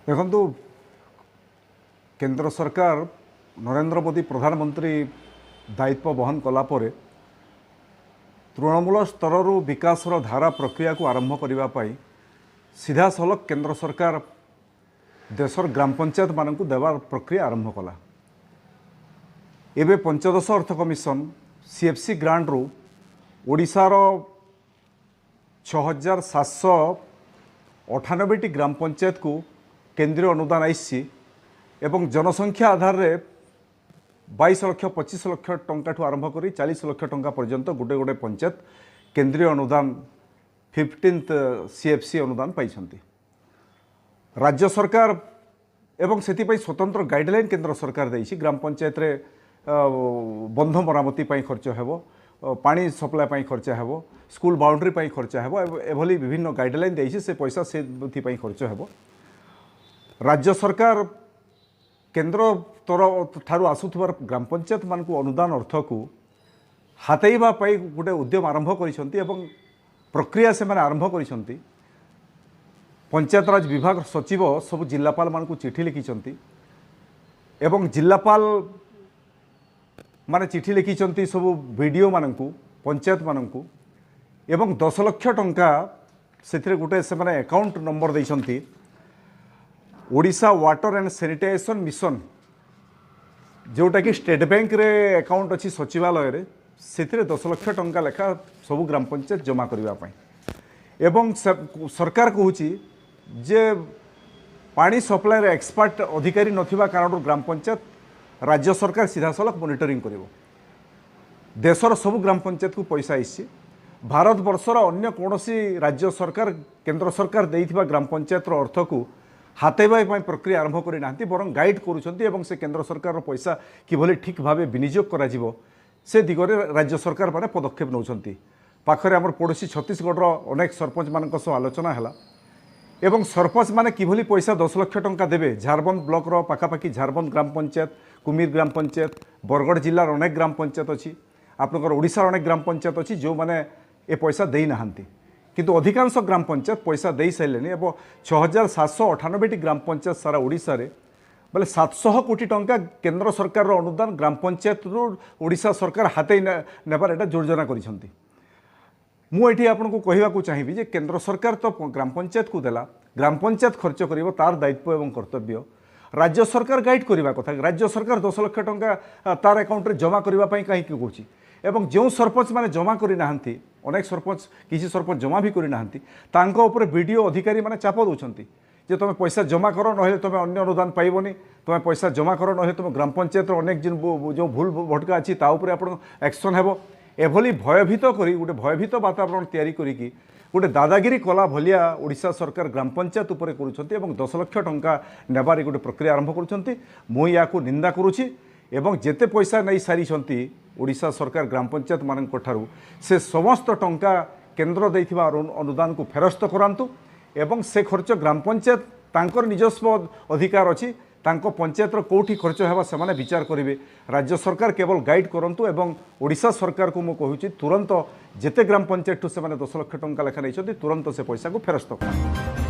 देखु केंद्र सरकार नरेंद्र मोदी प्रधानमंत्री दायित्व बहन कलापर तृणमूल स्तर विकासर धारा प्रक्रिया को आरंभ करने सीधा सलख केंद्र सरकार देशर ग्राम पंचायत मानक देवार प्रक्रिया आरंभ कला। एवं पंचदश अर्थ कमिशन सीएफसी ग्रांट रु ओडिशार 6798 ग्राम पंचायत को केंद्रीय अनुदान आईसी एवं जनसंख्या आधार रे 22 लाख 25 लाख टंका ठू आरंभ कर 40 लाख टंका पर्यंत गोटे गोटे पंचायत केंद्रीय अनुदान 15th सीएफसी अनुदान पाई। राज्य सरकार एवं से स्वतंत्र गाइडलाइन केंद्र सरकार देइछि ग्राम पंचायत रे बंध मरामती खर्च हेबो, पानी सप्लाई खर्च हेबो, स्कूल बाउंड्री खर्च हेबो, एभली विभिन्न गाइडलाइन देइछि से पैसा से खर्च हेबो। राज्य सरकार केंद्र ठारू आसुथबार ग्राम पंचायत मान को अनुदान अर्थ को हातेइबा गोटे उद्यम आरंभ करिसंती एवं प्रक्रिया से माने आरंभ करिसंती। पंचायत राज विभाग सचिव सब जिलापाल मान को चिठी लिखिसंती एवं जिलापाल माने चिठी लिखिसंती सब वीडियो मान को पंचायत मान को एवं 10 लाख टंका से गोटे से माने अकाउंट नंबर देइसंती। Odisha water and sanitization mission जोटा कि स्टेट बैंक रे अकाउंट अच्छी सचिवालय रे से 10 लाख टंका लेखा सब ग्राम पंचायत जमा करने एवं सरकार कहूँ जे पानी सप्लाई रे एक्सपर्ट अधिकारी नथिबा कारण ग्राम पंचायत राज्य सरकार सीधा सलख मॉनिटरिंग करिवो। देशर सब ग्राम पंचायत को पैसा आइछि। भारत वर्षर अन्य कोनोसी राज्य सरकार केंद्र सरकार देइथिबा ग्राम पंचायत रो अर्थ को हातेबाई प्रक्रिया आरंभ करना बरं गाइड करुँच से केंद्र सरकार पैसा किभली ठीक भाव विनियोग करा से दिगरे राज्य सरकार माने पदक्षेप नौछंती। पाखरे आमर पड़ोसी छत्तीसगढ़ अनेक सरपंच मान आलोचना है एवं सरपंच माने किभली पैसा 10 लाख टंका देवे। झारबंद ब्लॉक रो पाखापाखि झारबंद ग्राम पंचायत, कुमीर ग्राम पंचायत, बरगढ़ जिलार अनेक ग्राम पंचायत अच्छी, आपनकर ओडिशार अनेक ग्राम पंचायत अच्छी जो माने ए पैसा देई नाहांती किंतु अधिकांश ग्राम पंचायत पैसा दे सारे एवं 6798 ग्राम पंचायत सारा ओडिशा रे बोले 700 कोटी टंका केंद्र सरकार अनुदान ग्राम पंचायत ओडिशा सरकार हाते नेबार एटा योजना करिसंती। मुझे आपको कहवाक चाहिए जे केंद्र सरकार तो ग्राम पंचायत को देला, ग्राम पंचायत खर्च करिवो तार दायित्व एवं कर्तव्य। राज्य सरकार गाइड करवा कथा, राज्य सरकार 10 लाख टंका तार अकाउंट रे जमा करने कहीं कहूँ एवं जो सरपंच माने जमा करना अनेक सरपंच किसी सरपंच जमा भी करना वीडियो अधिकारी माने चाप दौरान जे तुम पैसा जमा कर ना तुम अन्य अनुदान पाइबनी, तुम पैसा जमा कर ना तुम ग्राम पंचायत अनेक जो भूल भटका अच्छी ताऊपर आप एक्शन हेबो। एभली भयभीत करी गोटे भयभीत वातावरण तैयारी करिकी गोटे दादागिरी कला भलिया ओडिशा सरकार ग्राम पंचायत उपरे करुछंती एवं 10 लाख टंका नेबार गोटे प्रक्रिया आरंभ करुछंती। मु याकू निंदा करुछि एवं जेते पैसा नहीं सारी ओडिशा सरकार ग्राम पंचायत मानक ठारू से समस्त टंका केंद्र देइथिबा अनुदान को फेरस्त करांतु एवं से खर्च ग्राम पंचायत तांकर निजस्व अधिकार अछि, तांको पंचायत कोठी खर्च हेबा से माने विचार करिवे। राज्य सरकार केवल गाइड करंतु एवं ओडिशा सरकार को मु कहूछि तुरंत जेते ग्राम पंचायत से माने 10 लाख टंका लेखा नहीं तुरंत से पैसा को फेरस्त करंतु।